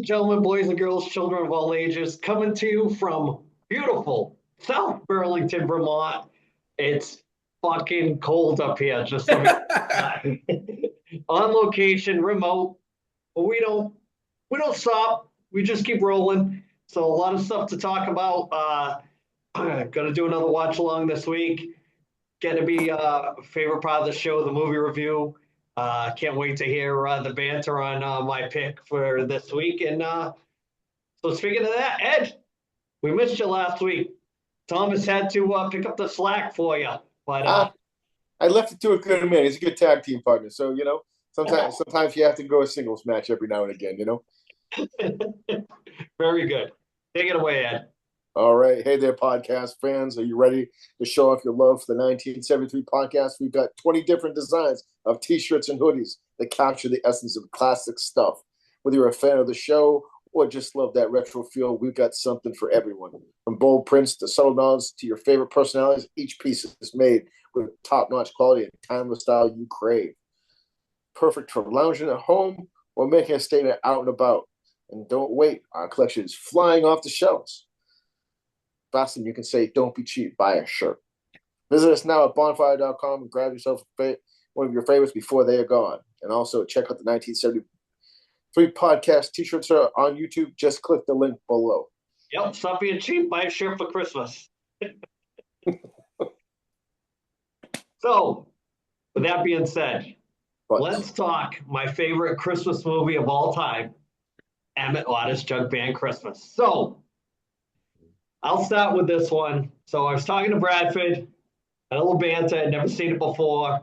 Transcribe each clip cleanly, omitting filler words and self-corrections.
and gentlemen, boys and girls, children of all ages, coming to you from beautiful South Burlington, Vermont. It's fucking cold up here, just so on location, remote, but we don't stop. We just keep rolling. So a lot of stuff to talk about. Gonna do another watch along this week. Going to be a favorite part of the show, the movie review. Can't wait to hear the banter on my pick for this week. And so speaking of that, Ed, we missed you last week. Thomas had to pick up the slack for you, but Ah, I left it to a good man. He's a good tag team partner. So, sometimes you have to go a singles match every now and again. very good. Take it away, Ed. All right. Hey there, podcast fans. Are you ready to show off your love for the 1973 podcast? We've got 20 different designs of t-shirts and hoodies that capture the essence of classic stuff. Whether you're a fan of the show or just love that retro feel, we've got something for everyone. From bold prints to subtle nods to your favorite personalities, each piece is made with top-notch quality and timeless style you crave. Perfect for lounging at home or making a statement out and about. And don't wait, our collection is flying off the shelves. Fasten, you can say, don't be cheap, buy a shirt. Visit us now at bonfire.com and grab yourself one of your favorites before they are gone. And also check out the 1973 podcast t-shirts are on YouTube. Just click the link below. Yep, stop being cheap, buy a shirt for Christmas. So, with that being said, let's talk my favorite Christmas movie of all time, Emmitt Otter's Jug Band Christmas. So, I'll start with this one. So I was talking to Bradford, had a little banter. I'd never seen it before.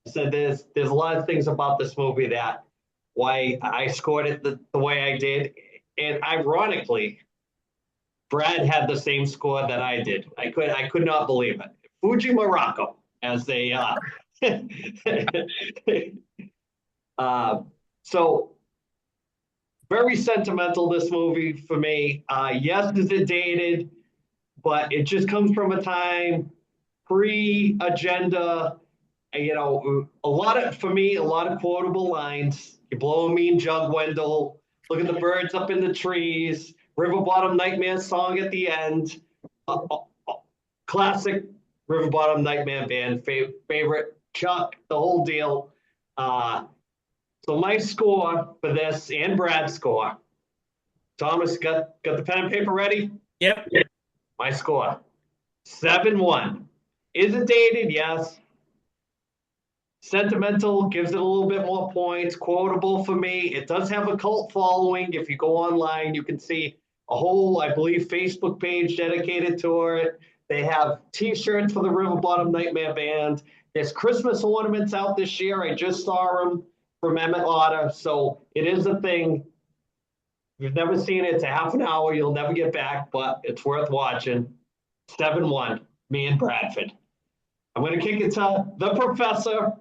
I said there's a lot of things about this movie that why I scored it the way I did. And ironically, Brad had the same score that I did. I could not believe it. Fuji Morocco, as they so very sentimental, this movie for me. Yes, is it dated? But it just comes from a time pre-agenda, a lot of quotable lines. You're blowing me and Jug Wendell. Look at the birds up in the trees. River Bottom Nightmare song at the end. Classic River Bottom Nightmare band, favorite. Chuck, the whole deal. So my score for this and Brad's score. Thomas, got the pen and paper ready? Yep. My score, 7-1. Is it dated? Yes. Sentimental, gives it a little bit more points. Quotable for me. It does have a cult following. If you go online, you can see a whole, I believe, Facebook page dedicated to it. They have T-shirts for the River Bottom Nightmare Band. There's Christmas ornaments out this year. I just saw them from Emmitt Otter. So it is a thing. If you've never seen it, it's a half an hour. You'll never get back, but it's worth watching. 7-1, me and Bradford. I'm going to kick it to the professor,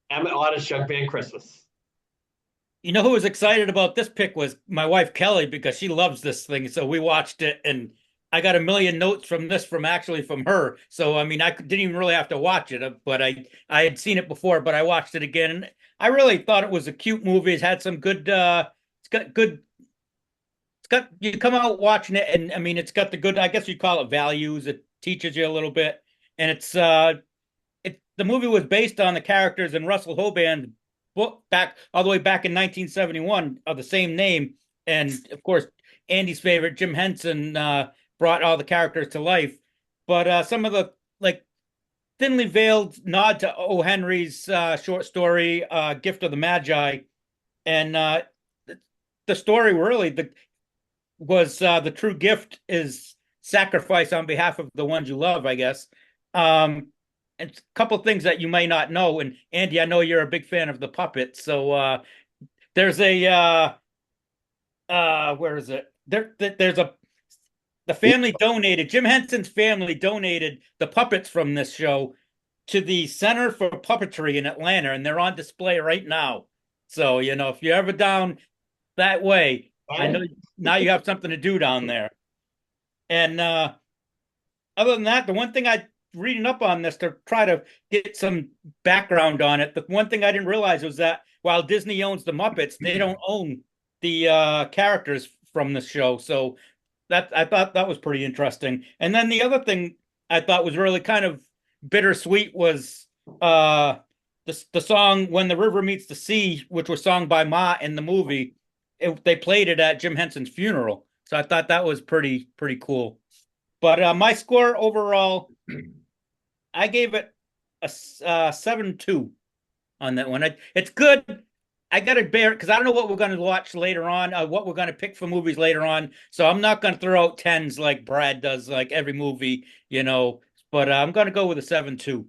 Emmitt Otter's Jug Band Christmas. You know who was excited about this pick was my wife Kelly, because she loves this thing. So we watched it, and I got a million notes from her. So I mean, I didn't even really have to watch it, but I had seen it before, but I watched it again, and I really thought it was a cute movie. It's had some good. It's got good. You come out watching it, and I mean, it's got the good, I guess you call it, values. It teaches you a little bit, and the movie was based on the characters in Russell Hoban's book all the way back in 1971 of the same name, and of course Andy's favorite Jim Henson brought all the characters to life. But some of the thinly veiled nod to O. Henry's short story Gift of the Magi, and the story really was the true gift is sacrifice on behalf of the ones you love, I guess. And a couple of things that you may not know. And Andy, I know you're a big fan of the puppets. So there's a where is it? The family donated, Jim Henson's family donated the puppets from this show to the Center for Puppetry in Atlanta, and they're on display right now. So, if you're ever down that way, I know now you have something to do down there. And other than that, the one thing I reading up on this to try to get some background on it, the one thing I didn't realize was that while Disney owns the Muppets, they don't own the characters from the show. So that I thought that was pretty interesting. And then the other thing I thought was really kind of bittersweet was the song "When the River Meets the Sea," which was sung by Ma in the movie. They played it at Jim Henson's funeral, so I thought that was pretty cool. But my score overall, I gave it a 7-2 on that one. It's good. I got to bear because I don't know what we're going to watch later on, what we're going to pick for movies later on. So I'm not going to throw out tens like Brad does, like every movie, you know. But I'm going to go with a 7-2.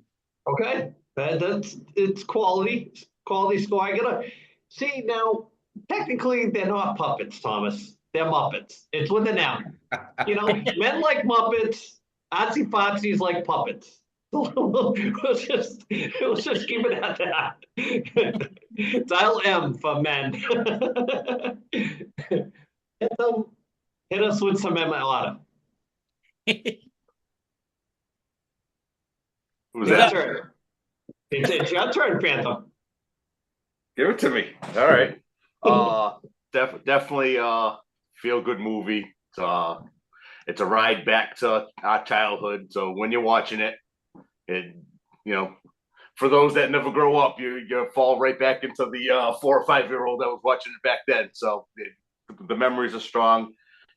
Okay, it's quality score. I gotta see now. Technically, they're not puppets, Thomas. They're Muppets. It's with an M. You know, men like Muppets. Artsy fartsies like puppets. we'll just keep it at that. Dial M for men. Hit us with some Emmitt Otter. Who's Your that? turn. It's your turn, Phantom. Give it to me. All right. Definitely feel good movie. It's a ride back to our childhood. So when you're watching it, for those that never grow up, you fall right back into the 4 or 5-year-old that was watching it back then. So the memories are strong,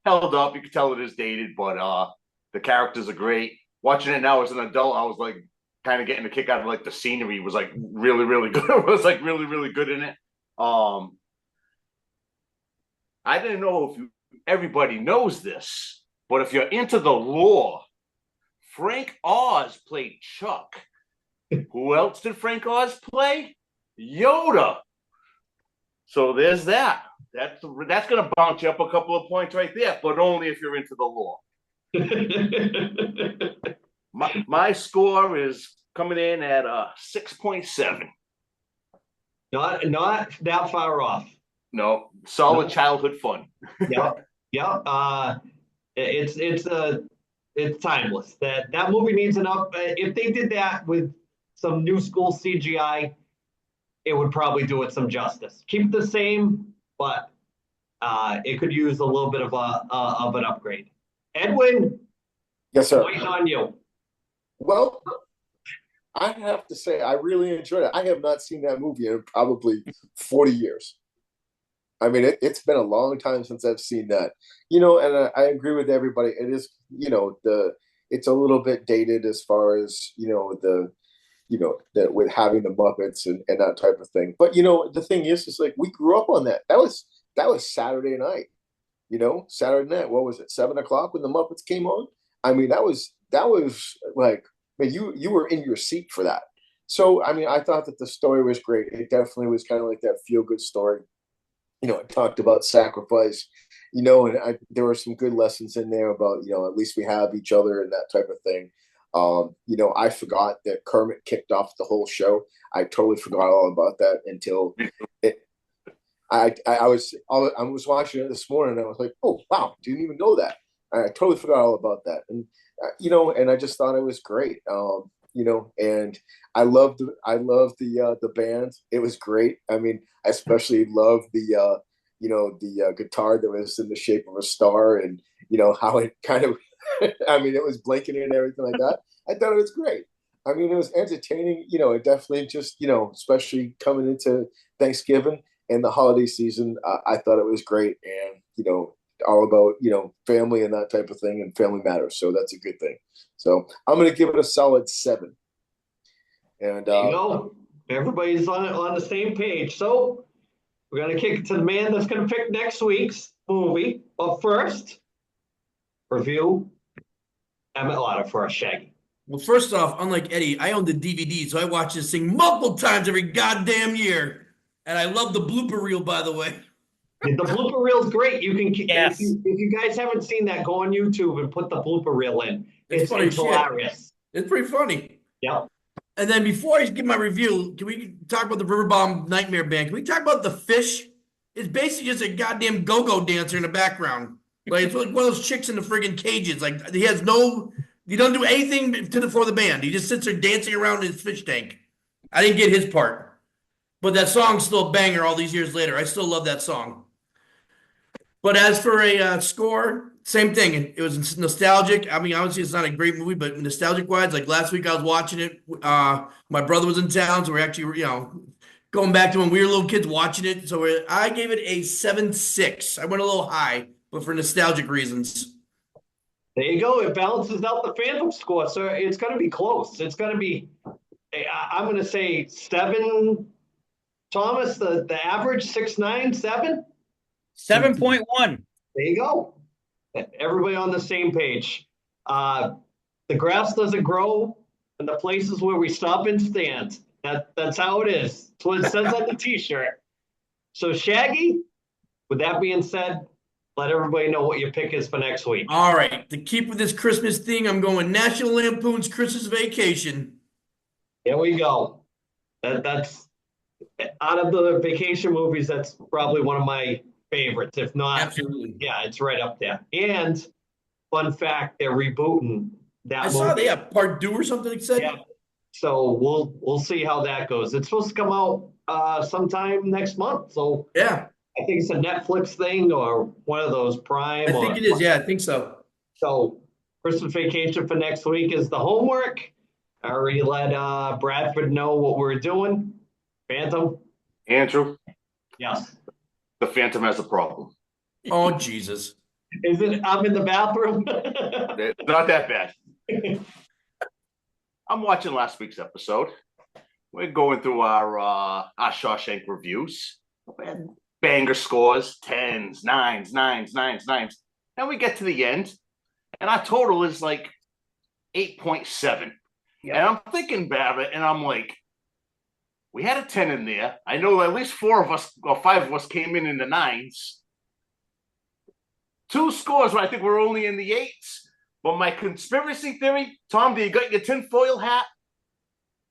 held up. You can tell it is dated, but the characters are great. Watching it now as an adult, I was like kind of getting a kick out of like the scenery was like really, really good. It was like really, really good in it. I didn't know if everybody knows this, but if you're into the lore, Frank Oz played Chuck. Who else did Frank Oz play? Yoda. So there's that. That's going to bounce you up a couple of points right there, but only if you're into the lore. My score is coming in at 6.7. Not that far off. No, solid childhood fun. Yeah. It's timeless. That movie needs an up. If they did that with some new school CGI, it would probably do it some justice. Keep the same, but it could use a little bit of an upgrade. Edwin, Yes, sir. waiting on you. Well, I have to say, I really enjoyed it. I have not seen that movie in probably 40 years. I mean, it's been a long time since I've seen that, and I agree with everybody. It is, it's a little bit dated as far as, with having the Muppets and that type of thing. But, the thing is like, we grew up on that. That was Saturday night, Saturday night. What was it? 7 o'clock when the Muppets came on. I mean, that was like, man, you were in your seat for that. So, I mean, I thought that the story was great. It definitely was kind of like that feel good story. It talked about sacrifice, and there were some good lessons in there about, at least we have each other and that type of thing. I forgot that Kermit kicked off the whole show. I totally forgot all about that until I was watching it this morning and I was like, oh, wow, didn't even know that. I totally forgot all about that. And, and I just thought it was great. And I loved the band. It was great. I mean, I especially loved the guitar that was in the shape of a star, and how it kind of, I mean, it was blinking and everything like that. I thought it was great. I mean, it was entertaining. It definitely just, especially coming into Thanksgiving and the holiday season, I thought it was great, and all about family and that type of thing, and family matters. So that's a good thing. So I'm going to give it a solid 7. And There you go. Everybody's on the same page. So we're going to kick it to the man that's going to pick next week's movie. But first, review Emmitt Otter for a Shaggy. Well, first off, unlike Eddie, I own the DVD, so I watch this thing multiple times every goddamn year. And I love the blooper reel, by the way. The blooper reel's great. You can, Yes. if you guys haven't seen that, go on YouTube and put the blooper reel in. It's hilarious. It's pretty funny. Yeah. And then before I give my review, can we talk about the Riverbomb Nightmare Band? Can we talk about the fish? It's basically just a goddamn go-go dancer in the background. Like, it's like one of those chicks in the friggin' cages. Like, he doesn't do anything for the band. He just sits there dancing around in his fish tank. I didn't get his part. But that song's still a banger all these years later. I still love that song. But as for a score, same thing. It was nostalgic. I mean, obviously, it's not a great movie, but nostalgic wise, like last week I was watching it. My brother was in town, so we're actually, going back to when we were little kids watching it. So I gave it a 7.6. I went a little high, but for nostalgic reasons. There you go. It balances out the Phantom score, so it's going to be close. It's going to be, I'm going to say 7. Thomas, the average 6.9, 7. 7.1. There you go. Everybody on the same page. The grass doesn't grow in the places where we stop and stand. That's how it is. That's what it says on the T-shirt. So Shaggy, with that being said, let everybody know what your pick is for next week. All right. To keep with this Christmas thing, I'm going National Lampoon's Christmas Vacation. Here we go. That's out of the vacation movies, that's probably one of my favorites. If not, Absolutely. yeah, it's right up there. And fun fact, they're rebooting that I movie. saw they have part 2 or something, it said. Yeah. So we'll see how that goes. It's supposed to come out sometime next month. So Yeah, I think it's a Netflix thing or one of those Prime. I think it is. Yeah, I think so. So Christmas Vacation for next week is the homework. I already let Bradford know what we're doing. Phantom? Andrew, Yes. the Phantom has a problem. Oh, Jesus. Is it? I'm in the bathroom. It's not that bad. I'm watching last week's episode. We're going through our Shawshank reviews. Banger scores, 10s, 9s, 9s, 9s, 9s. Then we get to the end, and our total is like 8.7. Yep. And I'm thinking about it, and I'm like, we had a 10 in there. I know at least 4 of us or 5 of us came in the 9s. 2 scores where I think we're only in the 8s. But my conspiracy theory, Tom, do you got your tinfoil hat?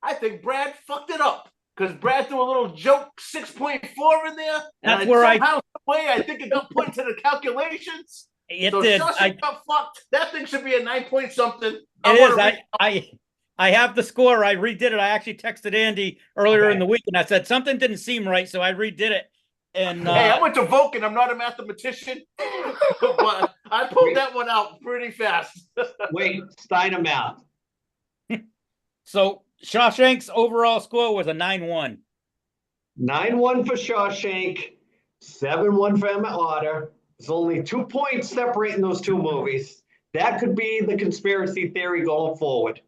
I think Brad fucked it up because Brad threw a little joke 6.4 in there. And That's where somehow, some way, I think it got put into the calculations. It so did. Shawshank got fucked. That thing should be a 9 point something. It is. I have the score. I redid it. I actually texted Andy earlier in the week and I said something didn't seem right, so I redid it. And hey, I went to Vulcan. I'm not a mathematician, but I pulled that one out pretty fast. Wait, Steiner math. So Shawshank's overall score was a 9-1. 9-1 for Shawshank, 7-1 for Emmitt Otter. There's only 2 points separating those 2 movies. That could be the conspiracy theory going forward.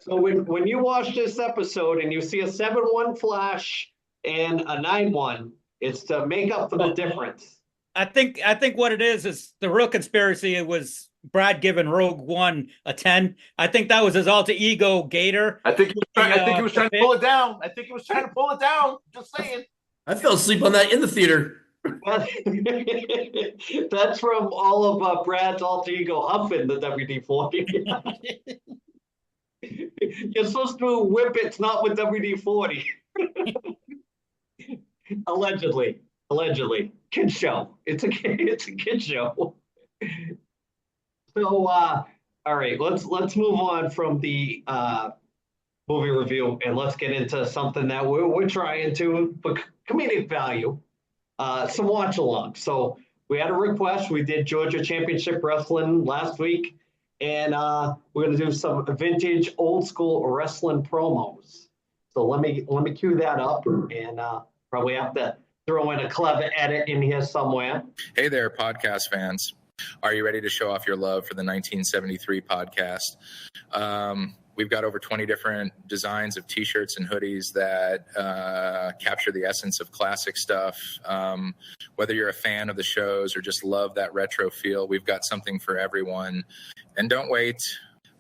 So when you watch this episode and you see a 7-1 Flash and a 9-1, it's to make up for the difference. I think what it is the real conspiracy. It was Brad giving Rogue One a 10. I think that was his alter ego Gator. I think he was trying to pull it down. Just saying. I fell asleep on that in the theater. That's from all of Brad's alter ego huffing the WD-40. You're supposed to whip it, not with WD-40. Allegedly. Kid show. It's a kid show. So all right, let's move on from the movie review and let's get into something that we're trying to for comedic value. Some watch along. So we had a request. We did Georgia Championship Wrestling last week, and we're gonna do some vintage old school wrestling promos. So let me cue that up and probably have to throw in a clever edit in here somewhere. Hey there, podcast fans. Are you ready to show off your love for the 1973 podcast? We've got over 20 different designs of T-shirts and hoodies that capture the essence of classic stuff. Whether you're a fan of the shows or just love that retro feel, we've got something for everyone. And don't wait.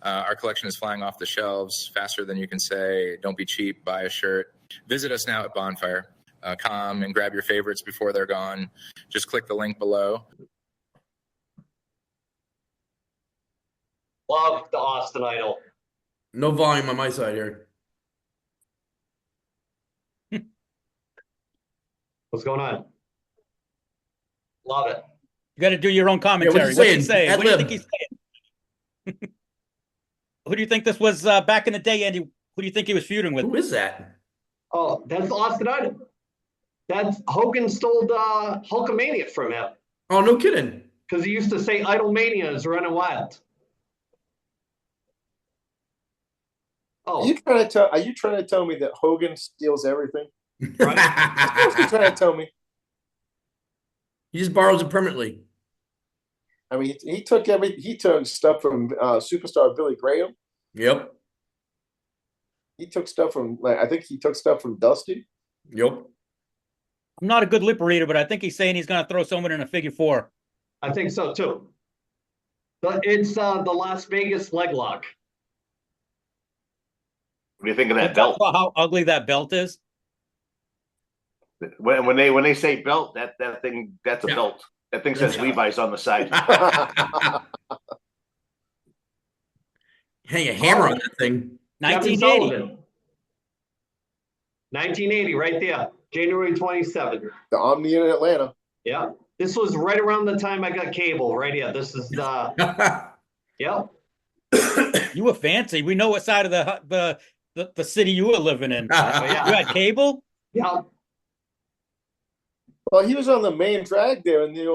Our collection is flying off the shelves faster than you can say. Don't be cheap. Buy a shirt. Visit us now at Bonfire.com and grab your favorites before they're gone. Just click the link below. Love the Austin Idol. No volume on my side here. What's going on? Love it. You got to do your own commentary. what's he What's he saying? saying? What do you think he's saying? Who do you think this was back in the day, Andy? Who do you think he was feuding with? Who is that? Oh, that's Austin Idol. That's Hogan stole Hulkamania from him Oh, no kidding. because he used to say Idlemania is running wild. Are Oh, you trying to tell me that Hogan steals everything? right. That's what you're trying to tell me. He just borrows it permanently. I mean, he took stuff from superstar Billy Graham. Yep. He took stuff from I think he took stuff from Dusty. Yep. I'm not a good lip reader, but I think he's saying he's going to throw someone in a figure four. I think so too. But it's the Las Vegas leg lock. What do you think of that Talk belt? about how ugly that belt is. When they say belt, that's a Yeah. belt. That thing says Yeah. Levi's on the side. Hang a hammer on that thing. Kevin 1980. Sullivan. 1980, right there. January 27th. The Omni in Atlanta. Yeah. This was right around the time I got cable, right here. This is yep. You were fancy. We know what side of the city you were living in. You had cable? Yeah. Well, he was on the main drag there in the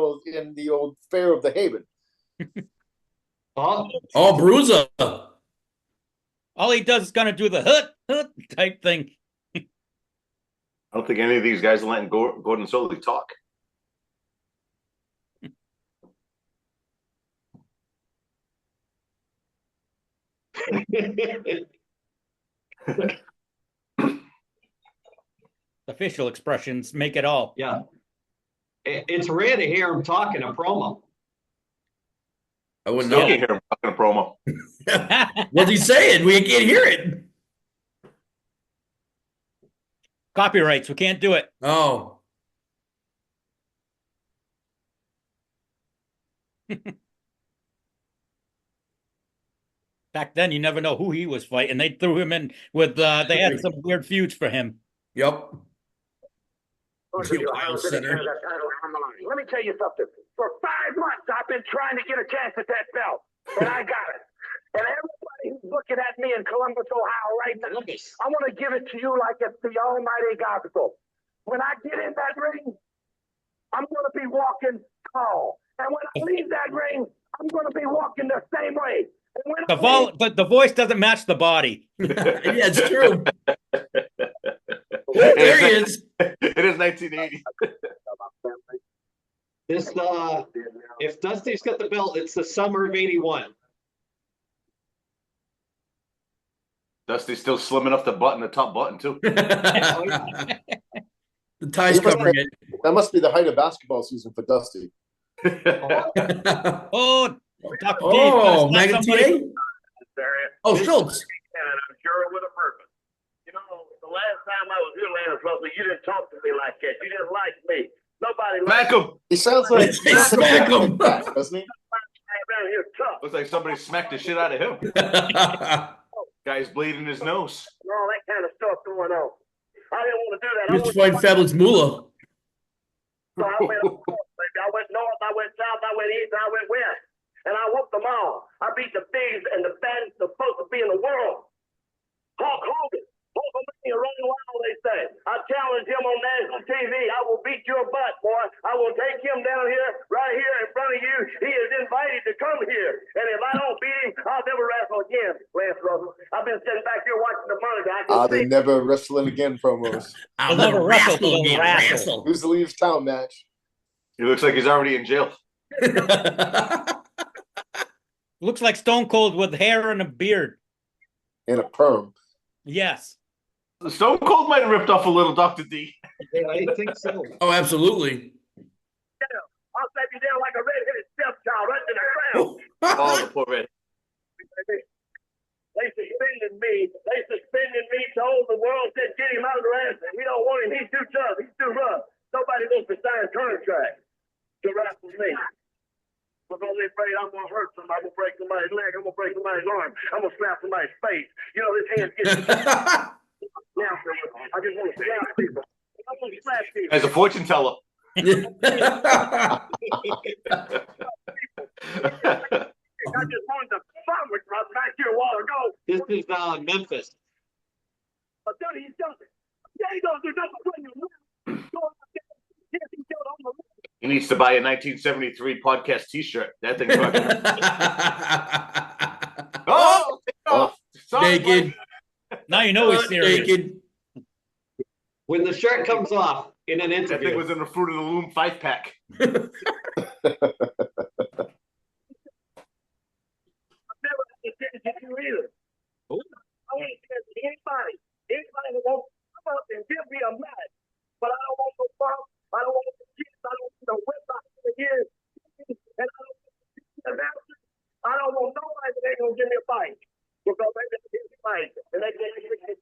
old Fair of the Haven. Oh, Oh, Bruiser. All he does is gonna do the hut type thing. I don't think any of these guys are letting Gordon Solie talk. The facial expressions make it all. yeah. It's rare to hear him talk in a promo. I wouldn't Still know. can't hear him talking a promo. What's he saying? We can't hear it. Copyrights. We can't do it. Oh. Back then, you never know who he was fighting. They threw him in with. They had some weird feuds for him. Yep. The Ohio Center. Let me tell you something. For 5 months, I've been trying to get a chance at that belt, and I got it. And everybody who's looking at me in Columbus, Ohio right now, I want to give it to you like it's the almighty gospel. When I get in that ring, I'm going to be walking tall. And when I leave that ring, I'm going to be walking the same way. And when But the voice doesn't match the body. Yeah, it's true. There he is. It is 1980. This if Dusty's got the belt, it's the summer of '81. Dusty's still slim enough to button the top button too. The tie's covering it. That must be the height of basketball season for Dusty. Oh, Dr. Oh, D, Megan T.A.? Oh, Schultz. And I'm sure with a purpose. You know, the last time I was here, Lance Russell, you didn't talk to me like that. You didn't like me. Nobody likes Smack him. He sounds like They smack him. doesn't he? me around here tough. Looks like somebody smacked the shit out of him. Guy's bleeding his nose. And all that kind of stuff going on. I didn't want to do that. I Used to wanted fight Fabulous Moolah. So I went north, baby. I went north, I went south, I went east, I went west. And I whooped them all. I beat the biggest and the baddest supposed to be in the world. Hulk Hogan. Hulkamania running wild, they say. I challenge him on national TV. I will beat your butt, boy. I will take him down here, right here in front of you. He is invited to come here. And if I don't beat him, I'll never wrestle again, Lance Russell. I've been sitting back here watching the monitor. I can They see. never wrestling again promos. I'll never never wrestle wrestle again, again. wrestle. Wrestle. Who's the leaves town match? He looks like he's already in jail. Looks like Stone Cold with hair and a beard. In a perm. Yes. Stone Cold might have ripped off a little Dr. D. Yeah, I think so. Oh, absolutely. I'll slap you down like a red-headed stepchild right to the ground. Oh, the poor red. They suspended me. Told the world, said, get him out of the wrestling. We don't want him. He's too tough. He's too rough. Nobody wants to sign a contract to wrestle me. Because they're afraid I'm going to hurt somebody. I'm going to break somebody's leg. I'm going to break somebody's arm. I'm going to slap somebody's face. You know, this hand's getting now. I just want to slap people. I'm going to slap people. As a fortune teller. I just wanted to sandwich right back here a while ago. This is Memphis. But then he does it. Yeah, he does. There's nothing between you. He needs to buy a 1973 podcast T-shirt. That thing's fucking. Oh, take it off. Sorry, Naked. Now you know he's serious. Naked. When the shirt comes off in an that thing interview, was in the Fruit of the Loom 5-pack. I've never understood you either. I ain't said to anybody that wants to come up and give me a match. But I don't want no bump. I don't want no kids. I don't want no whip out here. And I don't want the master. I don't want nobody that ain't gonna give me a fight. Because they just give me a fight. And they get me I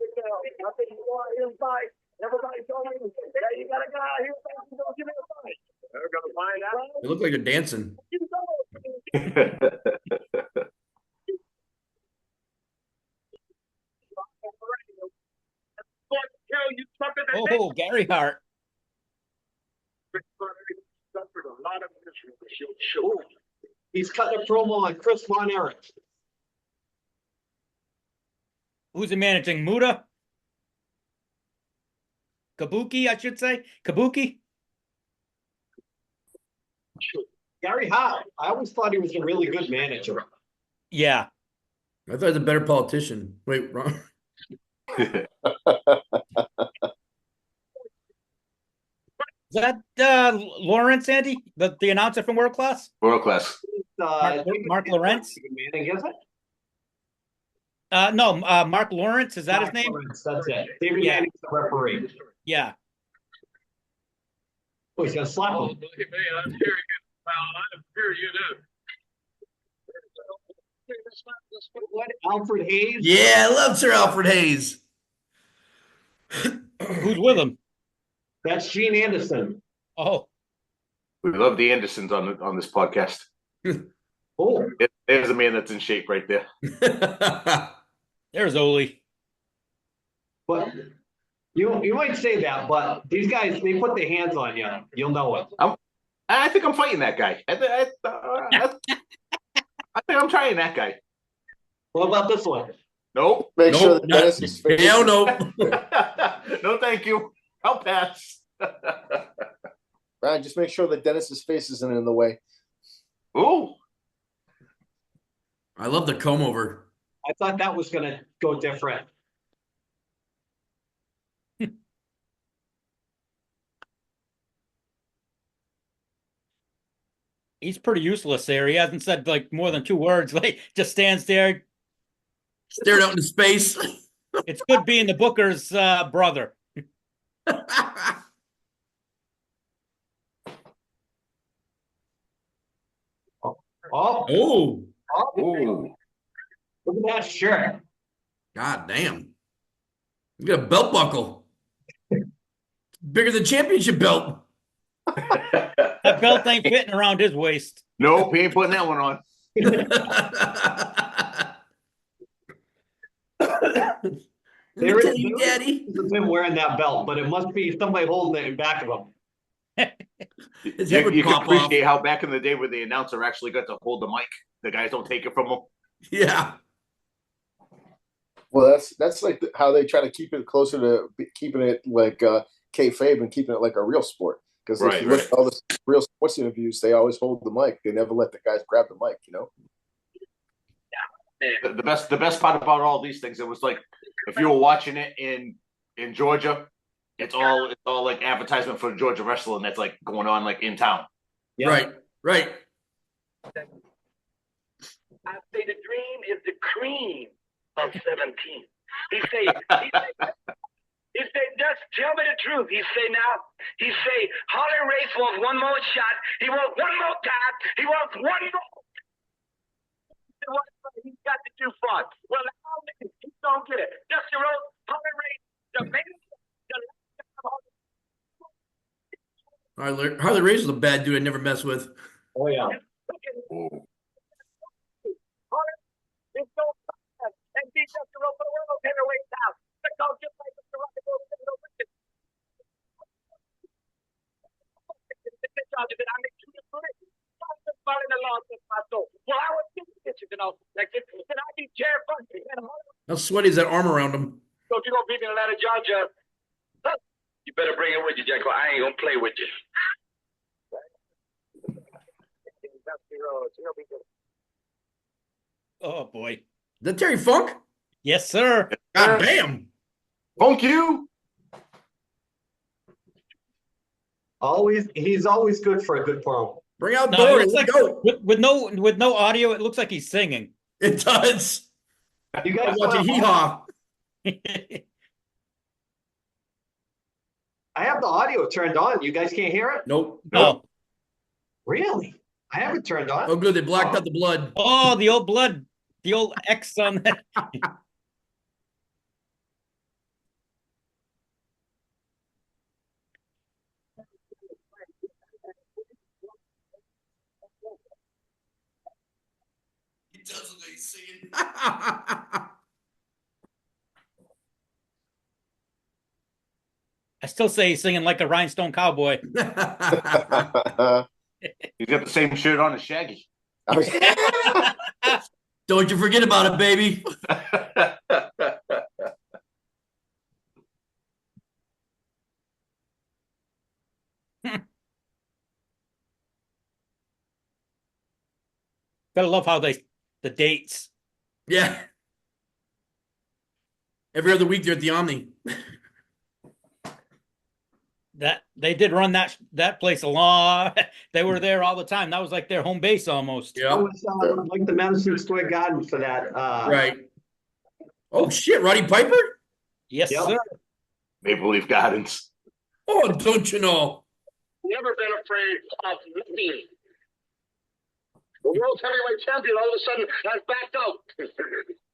think you go out here and fight. Everybody told me, hey, you got a guy out here who's gonna give me a fight. They're gonna find out. They look like they're dancing. You know. Tell you something that they Oh, Gary Hart. suffered a lot of misery with your show. he's cutting a promo on Chris Von Erich. Who's he managing? Muda? Kabuki, I should say. Kabuki? Gary Hart. I always thought he was a really good manager. Yeah. I thought he was a better politician. Wait, wrong. Is that Lawrence, Andy? The announcer from World Class? World class. Mark Lawrence? Manning, is it? No, Mark Lawrence. Is that his name? Lawrence, that's it. David Yeah. Manning's the referee. Yeah. Oh, he's gonna slap him. Look at me, I'm sure you, I'm sure you do. What? Alfred Hayes? Yeah, I love Sir Alfred Hayes. Who's with him? That's Gene Anderson. Oh, We love the Andersons on this podcast. Oh, There's a man that's in shape right there. there's Oli. but you might say that, but these guys, they put their hands on you. You'll know it. I think I'm fighting that guy. I think I'm trying that guy. What about this one? Nope. Make sure Nope, that not- Dennis is face. Hell no. No, thank you. I'll pass. Ryan, just make sure that Dennis's face isn't in the way. Ooh. I love the comb over. I thought that was gonna go different. He's pretty useless there. He hasn't said like more than 2 words. Like just stands there. Stared out into space. It's good being the Booker's brother. Oh, Oh, Ooh. look at that shirt. god damn. You got a belt buckle. Bigger than championship belt. That belt ain't fitting around his waist. Nope, he ain't putting that one on. There is Tell you, Daddy. him wearing that belt, but it must be somebody holding it in back of him. His head would You can pop off. appreciate how back in the day where the announcer actually got to hold the mic. The guys don't take it from him. Yeah. Well, that's like how they try to keep it closer to keeping it like kayfabe and keeping it like a real sport. Because if you look at all the real sports interviews, they always hold the mic. They never let the guys grab the mic. You know. The best part about all these things, it was like if you were watching it in Georgia, it's all like advertisement for Georgia wrestling that's like going on like in town. Right. Right. I say the dream is the cream of 17. He say, just tell me the truth. He say, Harley Race wants one more shot. He wants one more time. He wants one more. He's got to do fun. Well, he don't get it. Dusty Rhodes, Harley Race, the Harley Race is a bad dude I never mess with. Oh yeah. It's no time. And beat Dusty Rhodes for the world heavyweight now. Because just like Mr. Rocky goes to the wicked. I make 2 to 3. In the loss of my soul. Well, I was like this. Can I be terrified? How sweaty is that arm around him? So if you're gonna beat me in Atlanta, Georgia, you better bring it with you, Jacko. I ain't gonna play with you. Oh boy. Is that Terry Funk? Yes, sir. God damn. Funk you. He's always good for a good promo. Bring out No, it Dory. looks Let's like go. with no audio, it looks like he's singing. It does. You I'm guys watching Hee Haw. I have the audio turned on. You guys can't hear it? Nope. No. Really? I have it turned on. Oh, good. They blacked out the blood. Oh, the old blood, the old X on that. He does look like he's singing. I still say he's singing like a rhinestone cowboy. He's got the same shirt on as Shaggy. Don't you forget about it, baby. Gotta love how the dates. Yeah. Every other week they're at the Omni. That they did run that place a lot. They were there all the time. That was like their home base almost. That was like the Madison Square Garden for that. Right. Oh shit, Roddy Piper? Yes, Yep. sir. Maple Leaf Gardens. Oh, don't you know? Never been afraid of nothing. The world heavyweight champion all of a sudden has backed out.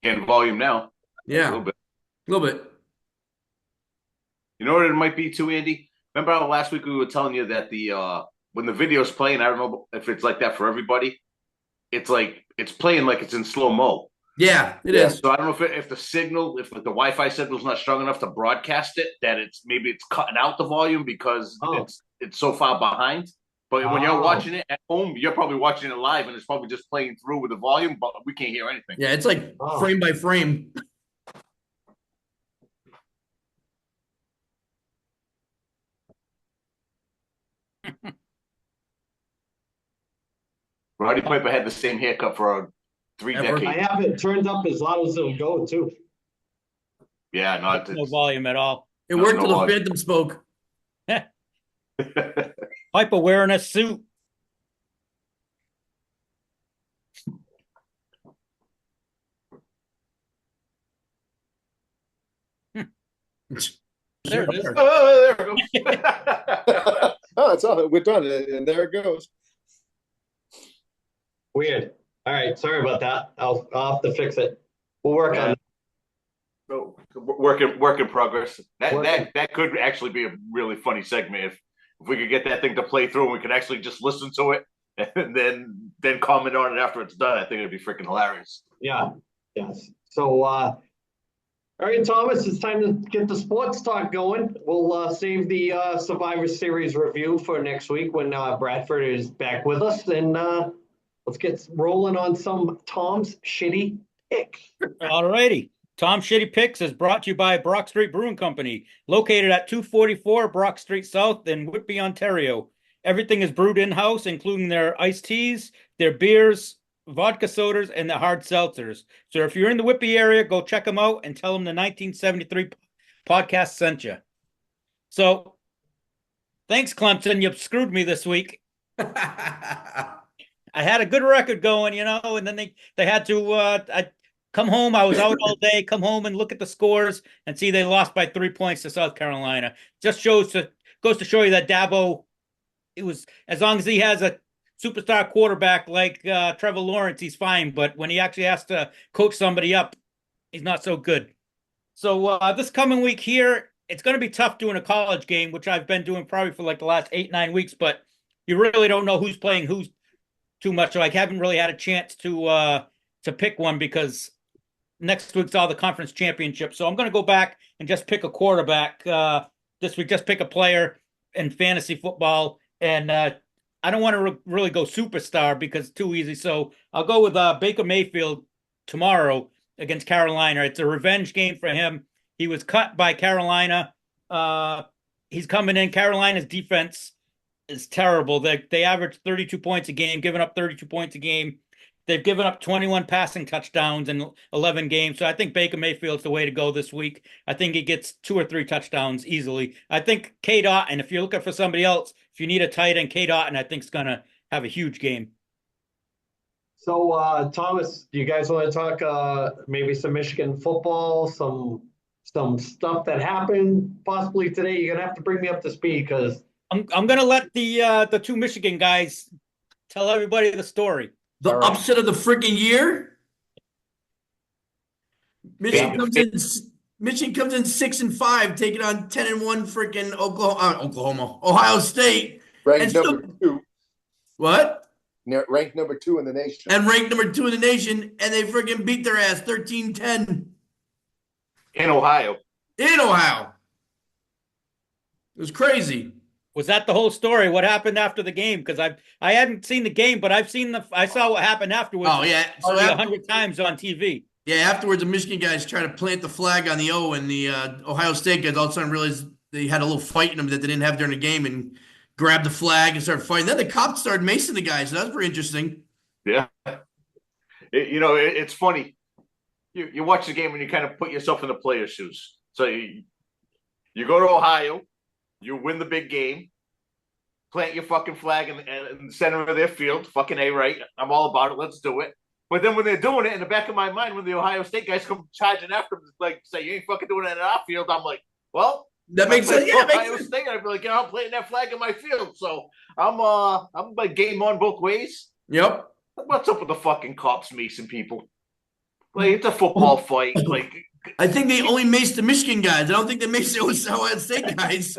Getting volume now. A Yeah, little bit. a little bit. You know what it might be too, Andy? Remember how last week we were telling you that the when the video's playing, I don't know if it's like that for everybody. It's like it's playing like it's in slow mo. Yeah, it is. So I don't know if the signal, if the Wi-Fi signal's not strong enough to broadcast it, that it's cutting out the volume because it's so far behind. But when you're watching it at home, you're probably watching it live, and it's probably just playing through with the volume, but we can't hear anything. Yeah, it's like frame by frame. Roddy Piper had the same haircut for 3 Ever? I decades. have it turned up as loud as it'll go too. Yeah, No volume at all. It worked no till the audio. Phantom spoke. Piper wearing a suit. There it is. Oh, there it goes. Oh, it's all. We're done, and there it goes. Weird. All right, sorry about that. I'll have to fix it. We'll work on it. So, work in progress. That could actually be a really funny segment if we could get that thing to play through and we could actually just listen to it and then comment on it after it's done. I think it'd be freaking hilarious. Yeah. Yes. So, all right, Thomas, it's time to get the sports talk going. We'll save the Survivor Series review for next week when Bradford is back with us, and let's get rolling on some Tom's shitty pick. All righty. Tom Shitty Picks is brought to you by Brock Street Brewing Company, located at 244 Brock Street South in Whitby, Ontario. Everything is brewed in-house, including their iced teas, their beers, vodka sodas, and the hard seltzers. So if you're in the Whitby area, go check them out and tell them the 1973 podcast sent you. So thanks, Clemson. You screwed me this week. I had a good record going, and then they had to I come home. I was out all day, come home and look at the scores and see they lost by 3 points to South Carolina. Just goes to show you that Dabo, it was, as long as he has a superstar quarterback like Trevor Lawrence, he's fine. But when he actually has to coach somebody up, he's not so good. So this coming week here, it's going to be tough doing a college game, which I've been doing probably for like the last 8-9 weeks. But you really don't know who's playing who's too much. So I haven't really had a chance to pick one because next week's all the conference championships. So I'm going to go back and just pick a quarterback this week. Just pick a player in fantasy football, and I don't want to really go superstar because it's too easy. So I'll go with Baker Mayfield tomorrow against Carolina. It's a revenge game for him. He was cut by Carolina. He's coming in. Carolina's defense is terrible. They average 32 points a game, giving up 32 points a game. They've given up 21 passing touchdowns in 11 games. So I think Baker Mayfield's the way to go this week. I think he gets 2 or 3 touchdowns easily. I think Cade Otton, if you're looking for somebody else, if you need a tight end, Cade Otton, I think is going to have a huge game. So, Thomas, do you guys want to talk maybe some Michigan football, some stuff that happened possibly today? You're gonna have to bring me up to speed because I'm going to let the 2 Michigan guys tell everybody the story. The All right. upset of the freaking year. Michigan comes in 6-5, taking on 10-1 freaking Ohio State. Ranked number 2. What? Ranked number 2 in the nation. And ranked number 2 in the nation, and they freaking beat their ass 13-10 In Ohio. in Ohio. It was crazy. Was that the whole story? What happened after the game? Because I hadn't seen the game, but I saw what happened afterwards. Oh yeah, so 100 times on TV. Yeah, afterwards the Michigan guys tried to plant the flag on the O, and the Ohio State guys all of a sudden realized they had a little fight in them that they didn't have during the game, and grabbed the flag and started fighting. Then the cops started macing the guys. So that was pretty interesting. Yeah. It's funny. You watch the game and you kind of put yourself in the player's shoes. So you go to Ohio, you win the big game, plant your fucking flag in the center of their field. Fucking A, right? I'm all about it. Let's do it. But then when they're doing it, in the back of my mind, when the Ohio State guys come charging after them, like say you ain't fucking doing that in our field, I'm like, well, that makes sense. Yeah, Ohio State, I'd be like, I'm planting that flag in my field. So I'm like game on both ways. Yep. What's up with the fucking cops macing people? Like it's a football fight. Like I think they only maced the Michigan guys. I don't think they maced the Ohio State guys.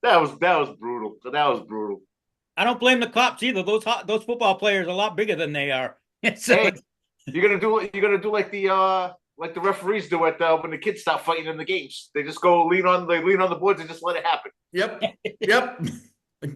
That was brutal. That was brutal. I don't blame the cops either. Those football players are a lot bigger than they are. So Hey, you're gonna do like the referees do it when the kids stop fighting in the games. They just go lean on the boards and just let it happen. Yep.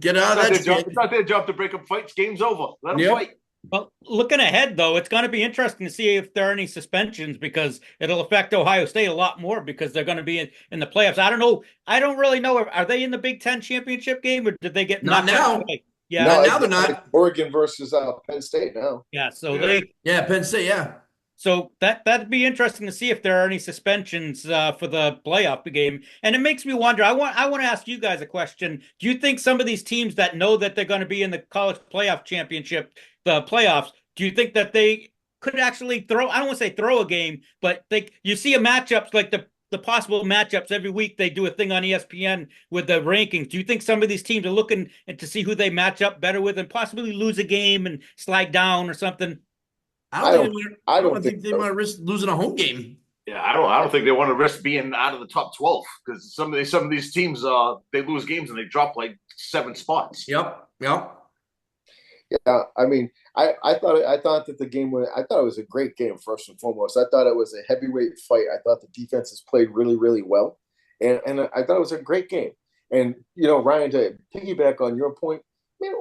Get out of that shit. It's not their job to break up fights. Game's over. Let them fight. Well, looking ahead, though, it's going to be interesting to see if there are any suspensions because it'll affect Ohio State a lot more because they're going to be in the playoffs. I don't know. I don't really know. Are they in the Big Ten championship game or did they get Not now. Yeah, No, now they're not. It's Oregon versus Penn State now. yeah. So Penn State, yeah. So that'd be interesting to see if there are any suspensions for the playoff game. And it makes me wonder. I want to ask you guys a question. Do you think some of these teams that know that they're going to be in the college playoff championship, the playoffs, do you think that they could actually throw? I don't want to say throw a game, but you see a matchups like the possible matchups every week. They do a thing on ESPN with the rankings. Do you think some of these teams are looking to see who they match up better with and possibly lose a game and slide down or something? I don't think they want to risk losing a home game. Yeah, I don't think they want to risk being out of the top 12 because some of these teams they lose games and they drop like 7 spots. Yep. Yeah, I mean, I thought that the game I thought it was a great game first and foremost. I thought it was a heavyweight fight. I thought the defenses played really, really well, and I thought it was a great game. And Ryan, to piggyback on your point, man,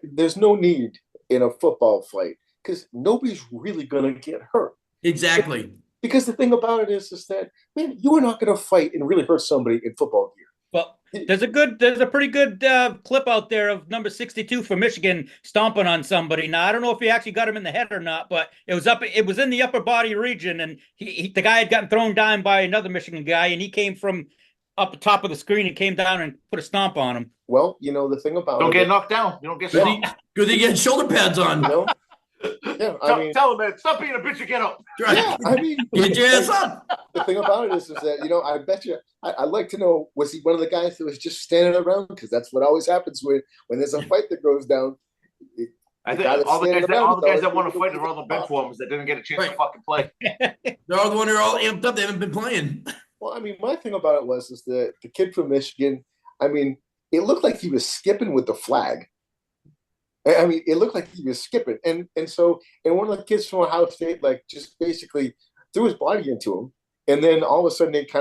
there's no need in a football fight because nobody's really gonna get hurt. Exactly. Because the thing about it is that man, you are not gonna fight and really hurt somebody in football gear. Well, there's a pretty good clip out there of number 62 for Michigan stomping on somebody. Now I don't know if he actually got him in the head or not, but it was in the upper body region, and the guy had gotten thrown down by another Michigan guy, and he came from up the top of the screen and came down and put a stomp on him. Well, the thing about don't get knocked down. You don't get stomped. Good thing you had shoulder pads on. Yeah, tell him, man, stop being a bitch and get up. Yeah, get your ass up. The thing about it is that I bet you I'd like to know, was he one of the guys that was just standing around? Because that's what always happens when there's a fight that goes down. I think all the guys that want to fight are all the bench warmers that didn't get a chance to fucking play. They're all the one who are all amped up. They haven't been playing. Well, my thing about it is that the kid from Michigan, it looked like he was skipping with the flag. It looked like he was skipping. And one of the kids from Ohio State, just basically threw his body into him. And then all of a sudden it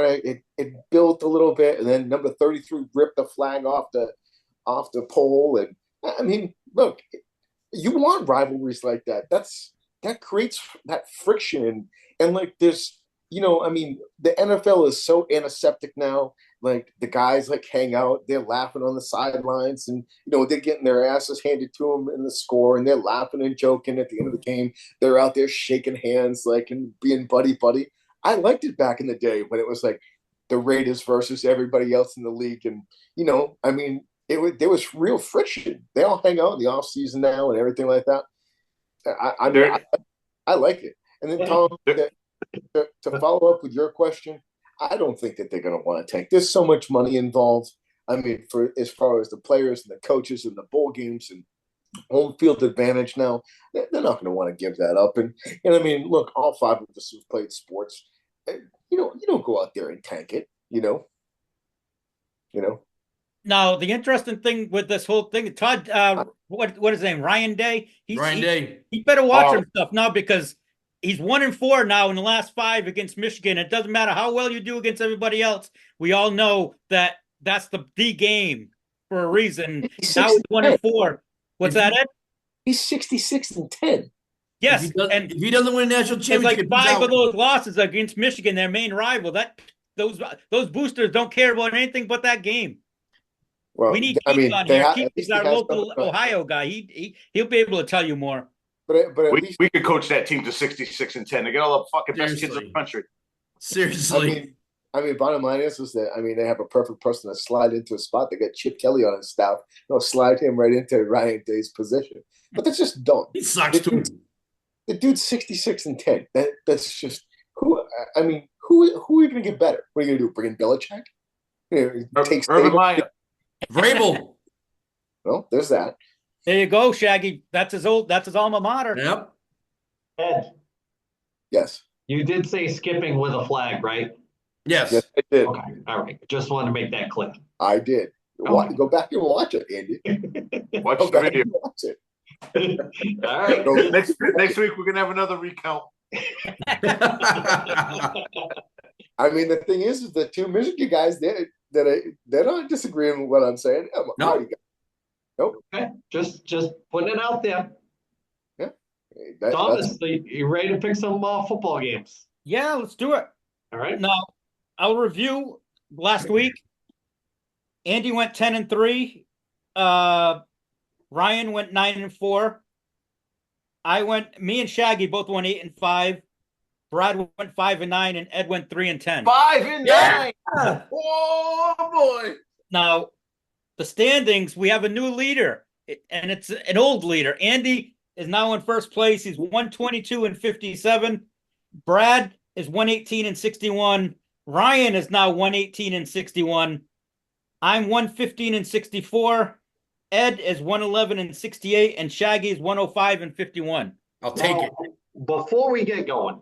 built a little bit. And then number 33 ripped the flag off the pole. And look, you want rivalries like that. That creates that friction. And there's, the NFL is so antiseptic now like the guys like hang out, they're laughing on the sidelines, and they're getting their asses handed to them in the score, and they're laughing and joking at the end of the game. They're out there shaking hands, like, and being buddy buddy. I liked it back in the day when it was like the Raiders versus everybody else in the league, and I mean, there was real friction. They all hang out in the off season now and everything like that. I like it. And then Tom, to follow up with your question, I don't think that they're going to want to tank. There's so much money involved. I mean, for as far as the players and the coaches and the bowl games and home field advantage now, they're not going to want to give that up. And I mean, look, all five of us who've played sports, you don't go out there and tank it. Now, the interesting thing with this whole thing, Todd, what is his name? Ryan Day. Ryan Day. He better watch himself now because he's 1-4 now in the last 5 against Michigan. It doesn't matter how well you do against everybody else. We all know that that's the game for a reason. Now he's 1-4. What's that, Ed? He's 66-10. Yes, if he doesn't win a national championship, it's like 5 of those losses against Michigan, their main rival. Those boosters don't care about anything but that game. Well, we need Keith on here. Keith is our local Ohio guy. He'll be able to tell you more. But at least we could coach that team to 66-10. They got all the fucking best kids in the country. Seriously. I mean, bottom line is that they have a perfect person to slide into a spot. They got Chip Kelly on his staff. They'll slide him right into Ryan Day's position. But that's just dumb. He sucks too. The dude's 66-10. That's just who. I mean, who are you going to get better? What are you going to do? Bring in Belichick? Urban Meyer. Vrabel. Well, there's that. There you go, Shaggy. That's his alma mater. Yep. Ed, yes. You did say skipping with a flag, right? Yes. Yes, I did. Okay, all right. Just wanted to make that clear. I did. Okay. Go back and watch it, Andy. Watch Go the back video. and watch it. All right. Next week we're gonna have another recount. I mean, the thing is the two Michigan guys, they're not disagreeing with what I'm saying. No. Nope. Okay. Just putting it out there. Yeah. Thomas, you ready to pick some football games? Yeah, let's do it. All right. Now, I'll review last week. Andy went 10-3. Ryan went 9-4. Me and Shaggy both went 8-5. Brad went 5-9, and Ed went 3-10. 5-9. Yeah. Oh boy! Now, the standings, we have a new leader, and it's an old leader. Andy is now in first place. He's 122-57. Brad is 118-61. Ryan is now 118-61. I'm 115-64. Ed is 111-68, and Shaggy is 105-51. I'll take it. Before we get going,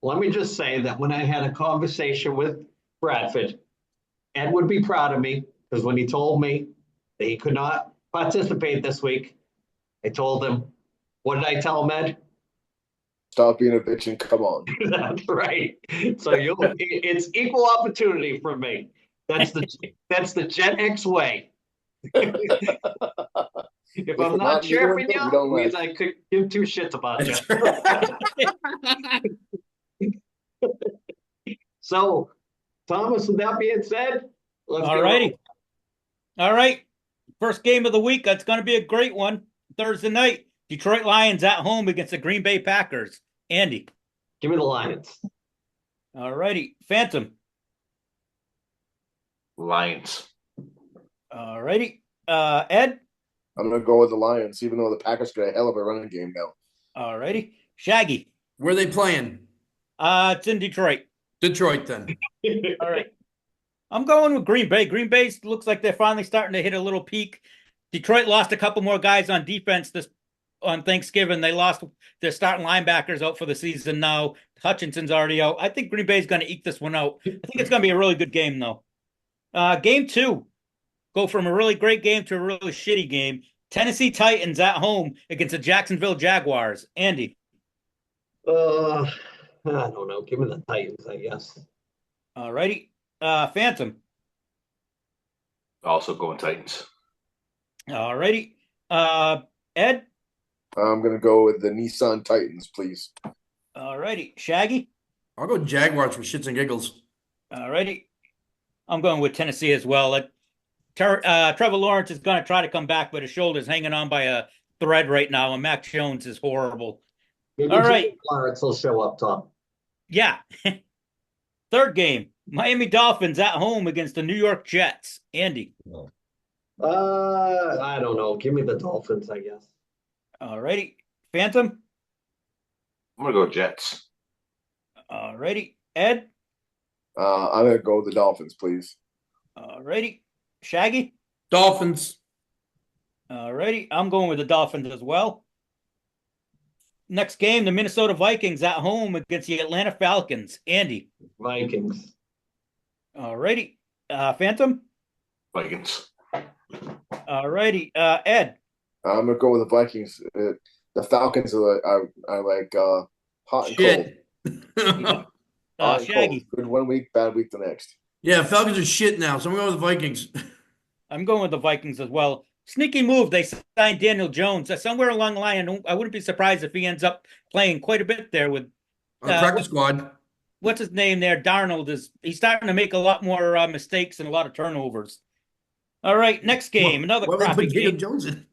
let me just say that when I had a conversation with Bradford, Ed would be proud of me because when he told me that he could not participate this week, I told him, what did I tell him, Ed? Stop being a bitch and come on. That's right. So it's equal opportunity for me. That's the Gen X way. If I'm not chirping you, it means I could give 2 shits about you. So, Thomas, with that being said, let's All righty. All right. First game of the week. That's going to be a great one. Thursday night. Detroit Lions at home against the Green Bay Packers. Andy. Give me the Lions. All righty. Phantom. Lions. All righty. Ed. I'm going to go with the Lions, even though the Packers got a hell of a running game now. All righty. Shaggy. Where are they playing? It's in Detroit. Detroit, then. All right. I'm going with Green Bay. Green Bay looks like they're finally starting to hit a little peak. Detroit lost a couple more guys on defense on Thanksgiving. They lost their starting linebackers out for the season now. Hutchinson's already out. I think Green Bay's going to eke this one out. I think it's going to be a really good game, though. Game 2. Go from a really great game to a really shitty game. Tennessee Titans at home against the Jacksonville Jaguars. Andy. I don't know. Give me the Titans, I guess. All righty. Phantom. Also going Titans. All righty. Ed. I'm going to go with the Nissan Titans, please. All righty. Shaggy. I'll go Jaguars for shits and giggles. All righty. I'm going with Tennessee as well. Trevor Lawrence is going to try to come back, but his shoulder's hanging on by a thread right now, and Mac Jones is horrible. Maybe All right. Lawrence will show up, Tom. Yeah. Third game, Miami Dolphins at home against the New York Jets. Andy. I don't know. Give me the Dolphins, I guess. All righty. Phantom. I'm gonna go Jets. All righty. Ed. I'm gonna go with the Dolphins, please. All righty. Shaggy. Dolphins. All righty. I'm going with the Dolphins as well. Next game, the Minnesota Vikings at home against the Atlanta Falcons. Andy. Vikings. All righty. Phantom. Vikings. All righty. Ed. I'm gonna go with the Vikings. The Falcons are like hot and Shit. cold. Hot and Shaggy. cold. Good 1 week, bad week the next. Yeah, Falcons are shit now, so I'm going with the Vikings. I'm going with the Vikings as well. Sneaky move. They signed Daniel Jones. Somewhere along the line, I wouldn't be surprised if he ends up playing quite a bit there with Practice squad. what's his name there? Darnold he's starting to make a lot more mistakes and a lot of turnovers. All right, next game, another Why would they crappy put Daniel game. Jones in?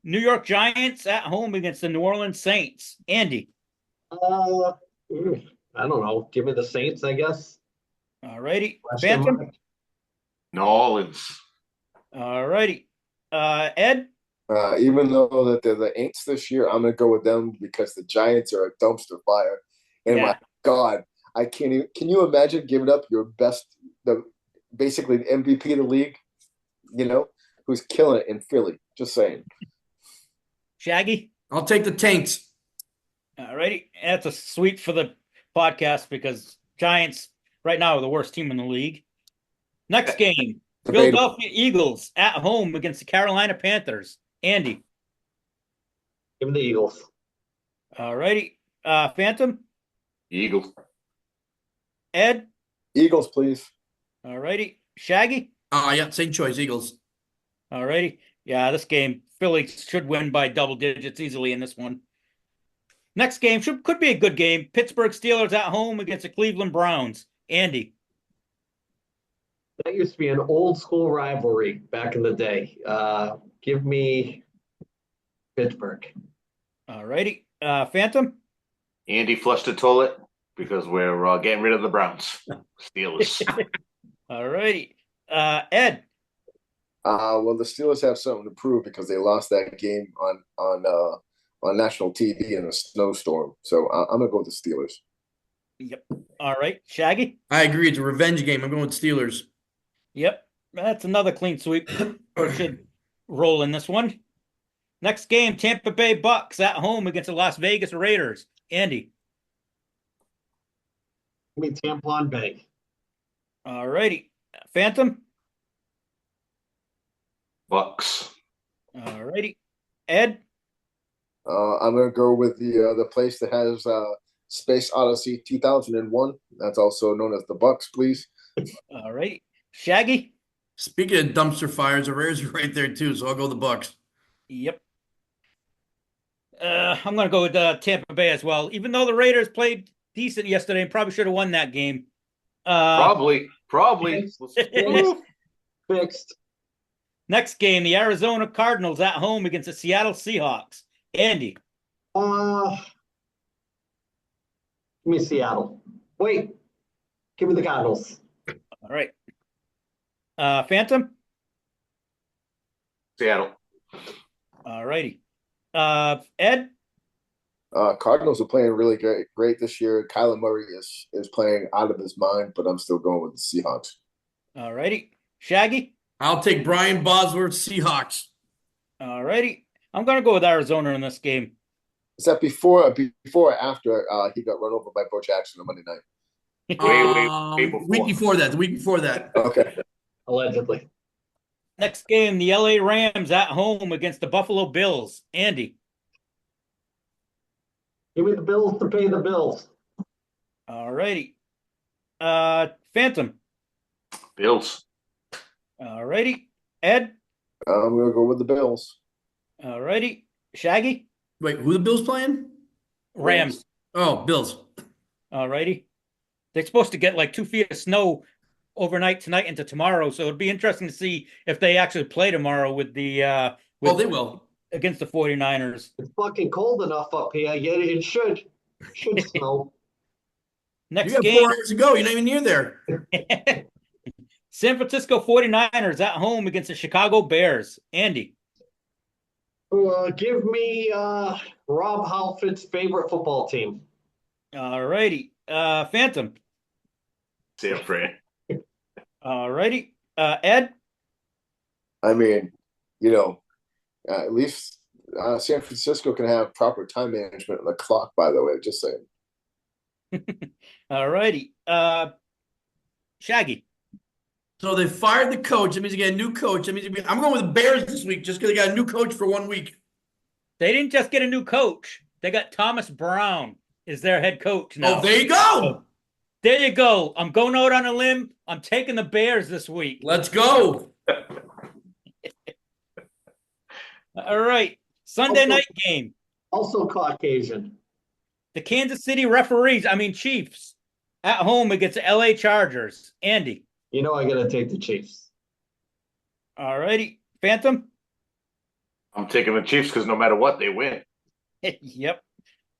New York Giants at home against the New Orleans Saints. Andy. I don't know. Give me the Saints, I guess. All righty. Question Phantom. mark. New Orleans. All righty. Ed. Even though that they're the Aints this year, I'm gonna go with them because the Giants are a dumpster fire. And Yeah. my God, I can't even. Can you imagine giving up your best, basically the MVP of the league? You know, who's killing it in Philly? Just saying. Shaggy. I'll take the Taints. All righty. That's a sweep for the podcast because Giants right now are the worst team in the league. Next game, Debatable. Philadelphia Eagles at home against the Carolina Panthers. Andy. Give me the Eagles. All righty. Phantom. Eagles. Ed. Eagles, please. All righty. Shaggy. Yeah, same choice, Eagles. All righty. Yeah, this game, Philly should win by double digits easily in this one. Next game could be a good game. Pittsburgh Steelers at home against the Cleveland Browns. Andy. That used to be an old school rivalry back in the day. Give me Pittsburgh. All righty. Phantom. Andy flushed the toilet because we're getting rid of the Browns. Steelers. All righty. Ed. Well, the Steelers have something to prove because they lost that game on national TV in a snowstorm. So I'm gonna go with the Steelers. Yep. All right. Shaggy. I agree. It's a revenge game. I'm going with Steelers. Yep. That's another clean sweep. Or should roll in this one. Next game, Tampa Bay Bucks at home against the Las Vegas Raiders. Andy. Give me Tampon Bay. All righty. Phantom. Bucks. All righty. Ed. I'm gonna go with the place that has Space Odyssey 2001. That's also known as the Bucks, please. All righty. Shaggy. Speaking of dumpster fires, the Raiders are right there too, so I'll go the Bucks. Yep. I'm going to go with Tampa Bay as well. Even though the Raiders played decent yesterday and probably should have won that game. Probably. Fixed. Next game, the Arizona Cardinals at home against the Seattle Seahawks. Andy. Give me Seattle. Wait. Give me the Cardinals. All right. Phantom. Seattle. All righty. Ed. Cardinals are playing really great this year. Kyler Murray is playing out of his mind, but I'm still going with the Seahawks. All righty. Shaggy. I'll take Brian Bosworth Seahawks. All righty. I'm going to go with Arizona in this game. Is that before or after he got run over by Bo Jackson on Monday night? Way before. The week before that. Okay. Allegedly. Next game, the LA Rams at home against the Buffalo Bills. Andy. Give me the Bills to pay the bills. All righty. Phantom. Bills. All righty. Ed. I'm going to go with the Bills. All righty. Shaggy. Wait, who the Bills playing? Rams. Oh, Bills. All righty. They're supposed to get like 2 feet of snow overnight tonight into tomorrow. So it'd be interesting to see if they actually play tomorrow with the Oh, they will. against the 49ers. It's fucking cold enough up here. Yeah, it should snow. You Next got game, 4 hours to go. You're not even near there. San Francisco 49ers at home against the Chicago Bears. Andy. Give me Rob Halford's favorite football team. All righty. Phantom. San Fran. All righty. Ed. I mean, at least San Francisco can have proper time management on the clock, by the way, just saying. All righty. Shaggy. So they fired the coach. That means they got a new coach. That means I'm going with the Bears this week just because they got a new coach for 1 week. They didn't just get a new coach. They got Thomas Brown is their head coach now. Oh, there you go. There you go. I'm going out on a limb. I'm taking the Bears this week. Let's go. All right. Sunday night game. Also Caucasian. The Kansas City Chiefs at home against the LA Chargers. Andy. I gotta take the Chiefs. All righty. Phantom. I'm taking the Chiefs because no matter what, they win. Yep.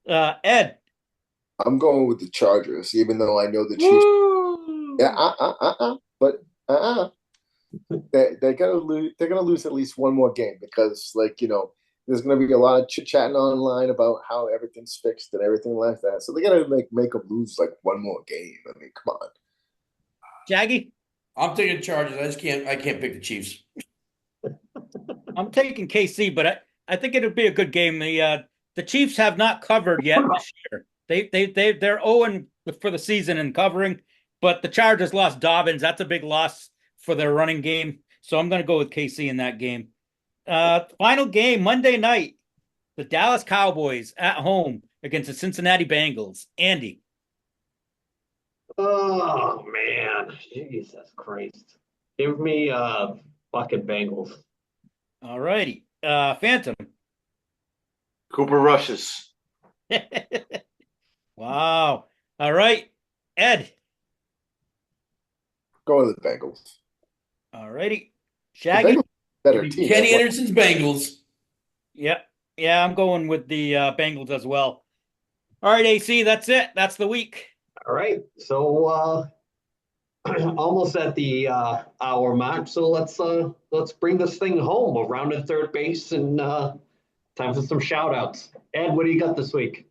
Ed. I'm going with the Chargers, even though I know the Chiefs. Woo! Yeah, but they're gonna lose. They're gonna lose at least one more game because, there's gonna be a lot of chit chatting online about how everything's fixed and everything like that. So they gotta make them lose like one more game. I mean, come on. Shaggy. I'm taking Chargers. I can't pick the Chiefs. I'm taking KC, but I think it'll be a good game. The Chiefs have not covered yet this year. They're 0 for the season in covering, but the Chargers lost Dobbins. That's a big loss for their running game. So I'm going to go with KC in that game. Final game Monday night. The Dallas Cowboys at home against the Cincinnati Bengals. Andy. Oh man, Jesus Christ! Give me fucking Bengals. All righty. Phantom. Cooper rushes. Wow. All right. Ed. Go with the Bengals. All righty. The Shaggy. Bengals are a better team. Kenny Anderson's Bengals. Yep. Yeah, I'm going with the Bengals as well. All right, AC, that's it. That's the week. All right, so almost at the hour mark. So let's bring this thing home around at third base and time for some shout outs. Ed, what do you got this week?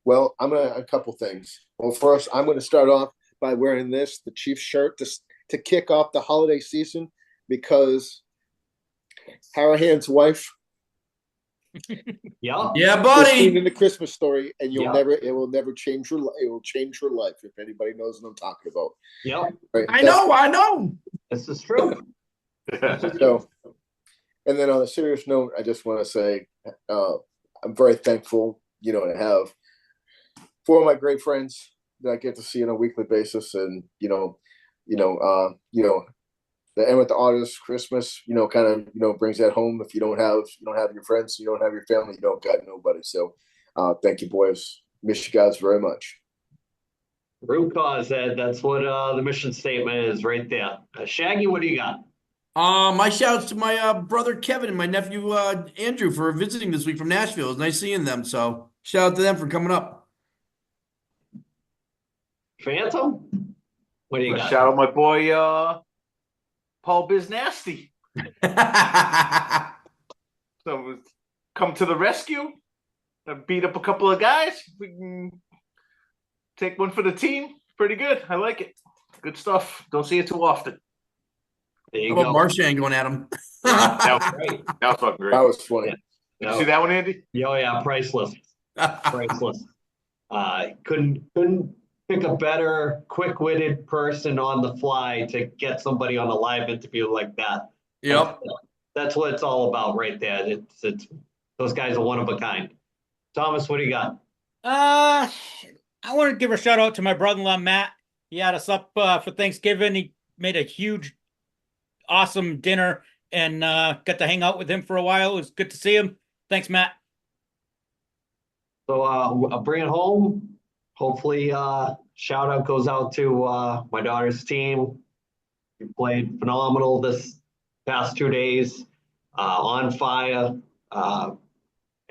Well, a couple things. Well, first, I'm going to start off by wearing the Chiefs shirt, to kick off the holiday season because Harahan's wife. Yeah, Yeah, Seen buddy. in the Christmas Story, and Yeah. it will never change her. It will change her life if anybody knows what I'm talking about. yeah, Right? I know. this is true. So, and then on a serious note, I just want to say I'm very thankful, to have 4 of my great friends that I get to see on a weekly basis, and the Emmitt Otter's Christmas, kind of brings that home. If you don't have your friends, you don't have your family, you don't got nobody. So, thank you, boys. Miss you guys very much. Root cause, Ed. That's what the mission statement is right there. Shaggy, what do you got? My shouts to my brother Kevin and my nephew Andrew for visiting this week from Nashville. It was nice seeing them. So shout out to them for coming up. Phantom, what do you got? Shout out my boy Paul Biznasty. So come to the rescue. Beat up a couple of guys. We can take one for the team. Pretty good. I like it. Good stuff. Don't see it too often. There you How about go. Marchand going at him? That was Great. That was fucking great. That was funny. Yeah. Did you see that one, Andy? Yeah, priceless. Priceless. Couldn't pick a better quick-witted person on the fly to get somebody on a live interview like that. Yep. That's what it's all about right there. It's those guys are one of a kind. Thomas, what do you got? I want to give a shout out to my brother-in-law, Matt. He had us up for Thanksgiving. He made a huge, awesome dinner and got to hang out with him for a while. It was good to see him. Thanks, Matt. So I'll bring it home. Hopefully, shout out goes out to my daughter's team. You played phenomenal this past 2 days. On fire.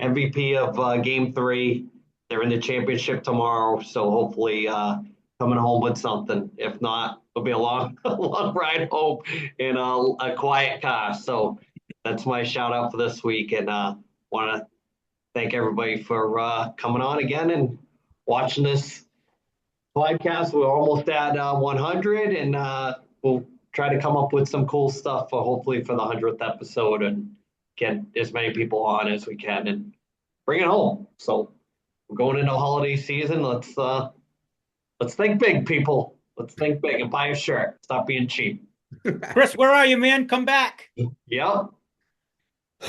MVP of Game 3. They're in the championship tomorrow, so hopefully coming home with something. If not, it'll be a long, long ride home in a quiet car. So that's my shout out for this week, and want to thank everybody for coming on again and watching this podcast. We're almost at 100, and we'll try to come up with some cool stuff for hopefully for the 100th episode and get as many people on as we can and bring it home. So we're going into holiday season. Let's think big, people. Let's think big and buy a shirt. Stop being cheap. Chris, where are you, man? Come back. Yep.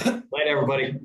Night, everybody.